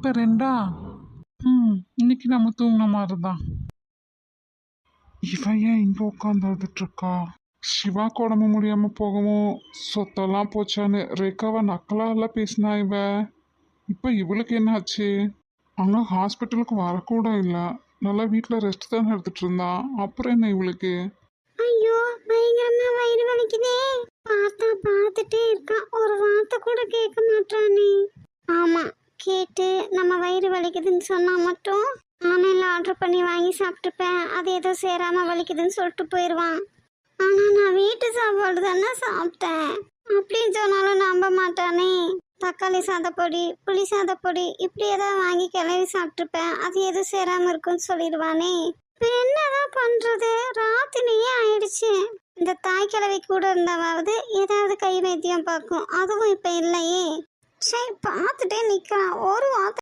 இப்போ ரெண்டா? இன்னைக்கு நம்ம தூங்கின மாதிரி தான். இவன் ஏன் இங்கே உட்காந்து அழுதுட்டு இருக்கா? சிவாக்கு உடம்பு முடியாம போகவும் சொத்தெல்லாம் போச்சான்னு ரேகாவை நக்கலாலாம் பேசினா இவ. இப்போ இவளுக்கு என்னாச்சு? அங்கே ஹாஸ்பிட்டலுக்கு வரக்கூட இல்லை, நல்லா வீட்டில் ரெஸ்ட் தான் எடுத்துட்டு இருந்தான். அப்புறம் என்ன இவளுக்கு? ஐயோ பயங்கரமா வயிறு வலிக்குதே. பார்த்தா பார்த்துட்டே இருக்கான், ஒரு வார்த்தை கூட கேட்க மாட்டானே. ஆமா, கேட்டு நம்ம வயிறு வலிக்குதுன்னு சொன்னா மட்டும் ஆன்லைன்ல ஆர்டர் பண்ணி வாங்கி சாப்பிட்டுப்பேன். அது ஏதோ சேராம வலிக்குதுன்னு சொல்லிட்டு போயிடுவான். ஆனா நான் வீட்டு சாப்பாடு தானே சாப்பிட்டேன் அப்படின்னு சொன்னாலும் நம்ப மாட்டானே. தக்காளி சாதப்பொடி, புளி சாதப்பொடி இப்படி ஏதாவது வாங்கி கிளறி சாப்பிட்டுப்பேன். அது எதுவும் சேராம இருக்குன்னு சொல்லிடுவானே. இப்போ என்னதான் பண்றது? ராத்திரியே ஆயிடுச்சு. இந்த தாய் கிழவி கூட இருந்தாவது ஏதாவது கை வைத்தியம் பார்க்கும், அதுவும் இப்போ இல்லையே. சரி பார்த்துட்டே நிற்கிறான், ஒரு வார்த்தை